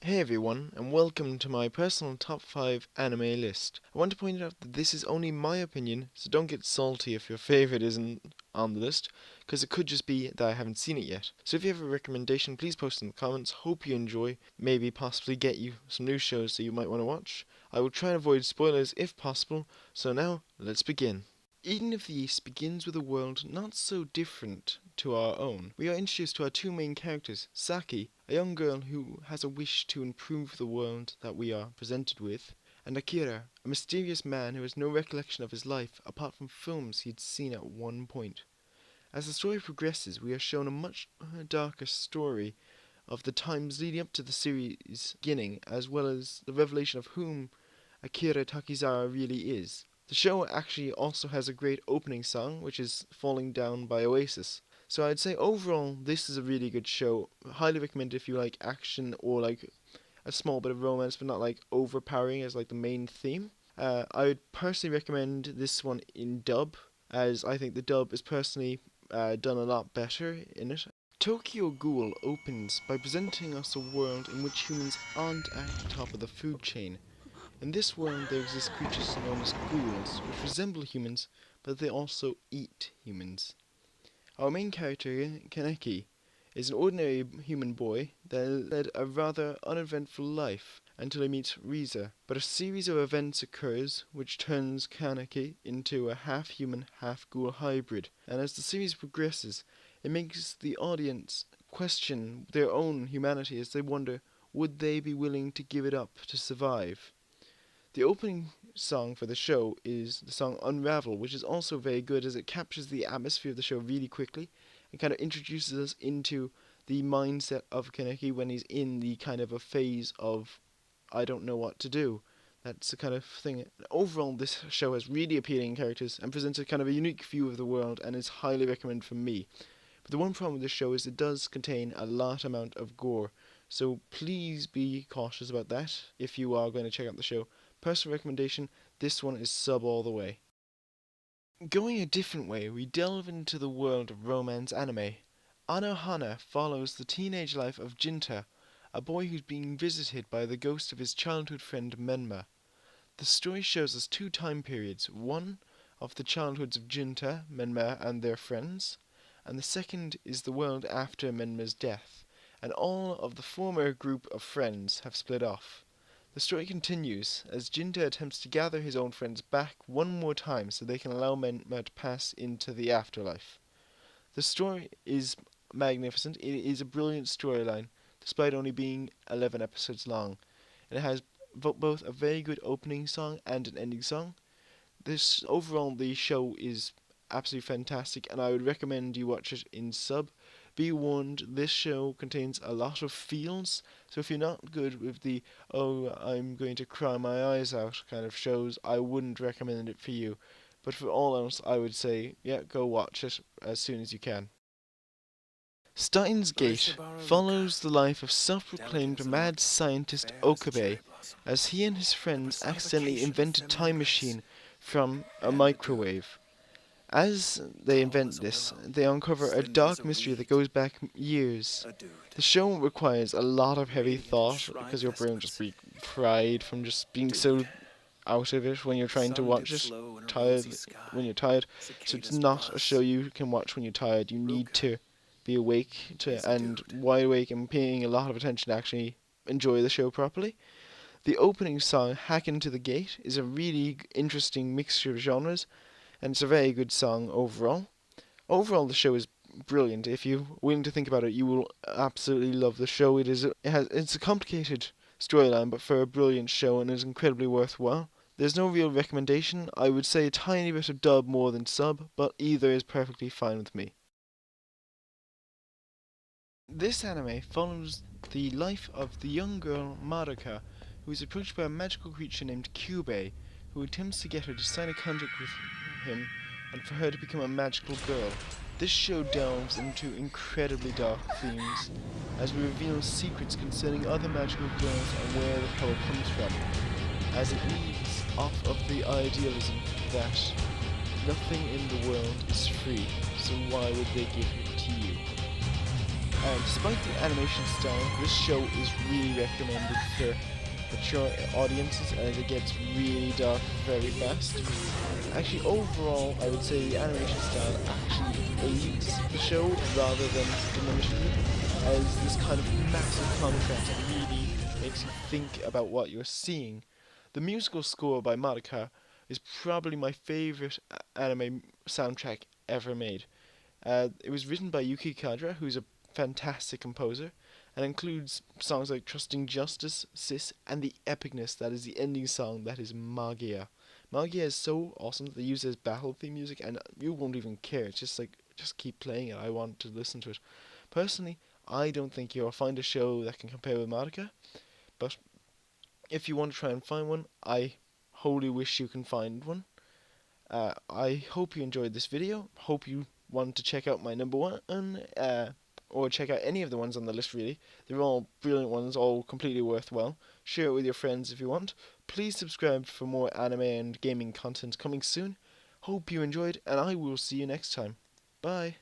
Hey everyone, and welcome to my personal top 5 anime list. I want to point out that this is only my opinion, so don't get salty if your favourite isn't on the list, because it could just be that I haven't seen it yet. So if you have a recommendation, please post in the comments. Hope you enjoy, maybe possibly get you some new shows that you might want to watch. I will try and avoid spoilers if possible, so now let's begin. Eden of the East begins with a world not so different to our own. We are introduced to our two main characters, Saki, a young girl who has a wish to improve the world that we are presented with, and Akira, a mysterious man who has no recollection of his life apart from films he had seen at one point. As the story progresses, we are shown a much darker story of the times leading up to the series' beginning, as well as the revelation of whom Akira Takizawa really is. The show actually also has a great opening song, which is Falling Down by Oasis. So I'd say overall, this is a really good show. Highly recommend if you like action or like a small bit of romance, but not like overpowering as like the main theme. I would personally recommend this one in dub, as I think the dub is personally done a lot better in it. Tokyo Ghoul opens by presenting us a world in which humans aren't at the top of the food chain. In this world there exist creatures known as ghouls, which resemble humans, but they also eat humans. Our main character, Kaneki, is an ordinary human boy that led a rather uneventful life until he meets Riza, but a series of events occurs which turns Kaneki into a half-human, half-ghoul hybrid, and as the series progresses, it makes the audience question their own humanity as they wonder, would they be willing to give it up to survive? The opening song for the show is the song Unravel, which is also very good as it captures the atmosphere of the show really quickly and kind of introduces us into the mindset of Kaneki when he's in the kind of a phase of I don't know what to do. That's the kind of thing. Overall, this show has really appealing characters and presents a kind of a unique view of the world and is highly recommended from me. But the one problem with this show is it does contain a lot amount of gore, so please be cautious about that if you are going to check out the show. Personal recommendation, this one is sub all the way. Going a different way, we delve into the world of romance anime. Ohana follows the teenage life of Jinta, a boy who's being visited by the ghost of his childhood friend Menma. The story shows us two time periods, one of the childhoods of Jinta, Menma and their friends, and the second is the world after Menma's death, and all of the former group of friends have split off. The story continues as Jinta attempts to gather his own friends back one more time so they can allow Menma to pass into the afterlife. The story is magnificent. It is a brilliant storyline, despite only being 11 episodes long. And it has both a very good opening song and an ending song. This overall, the show is absolutely fantastic, and I would recommend you watch it in sub. Be warned, this show contains a lot of feels, so if you're not good with the "oh, I'm going to cry my eyes out" kind of shows, I wouldn't recommend it for you. But for all else, I would say, yeah, go watch it as soon as you can. Steins Gate follows the life of self-proclaimed mad scientist Okabe as he and his friends accidentally invent a time machine from a microwave. As they invent this, they uncover a dark mystery that goes back years. The show requires a lot of heavy thought because your brain will just be fried from just being so out of it when you're trying to watch it, tired when you're tired. So it's not a show you can watch when you're tired. You need to be awake and wide awake and paying a lot of attention to actually enjoy the show properly. The opening song, Hack Into the Gate, is a really interesting mixture of genres, and it's a very good song overall. Overall, the show is brilliant. If you're willing to think about it, you will absolutely love the show. It's a complicated storyline, but for a brilliant show, and is incredibly worthwhile. There's no real recommendation. I would say a tiny bit of dub more than sub, but either is perfectly fine with me. This anime follows the life of the young girl Madoka, who is approached by a magical creature named Kyubey, who attempts to get her to sign a contract with him and for her to become a magical girl. This show delves into incredibly dark themes as we reveal secrets concerning other magical girls and where the power comes from, as it leads off of the idealism that nothing in the world is free, so why would they give it to you? Despite the animation style, this show is really recommended for mature audiences as it gets really dark very fast. Actually, overall, I would say the animation style actually aids the show rather than diminishes it, as this kind of massive contrast really makes you think about what you're seeing. The musical score by Madoka is probably my favourite anime soundtrack ever made. It was written by Yuki Kadra, who's a fantastic composer, and includes songs like Trusting Justice, Sis, and the epicness that is the ending song that is Magia. Magia is so awesome that they use it as battle theme music, and you won't even care. It's just like, just keep playing it. I want to listen to it. Personally, I don't think you'll find a show that can compare with Madoka, but if you want to try and find one, I wholly wish you can find one. I hope you enjoyed this video. Hope you want to check out my number one, or check out any of the ones on the list really. They're all brilliant ones, all completely worthwhile. Share it with your friends if you want. Please subscribe for more anime and gaming content coming soon. Hope you enjoyed, and I will see you next time. Bye.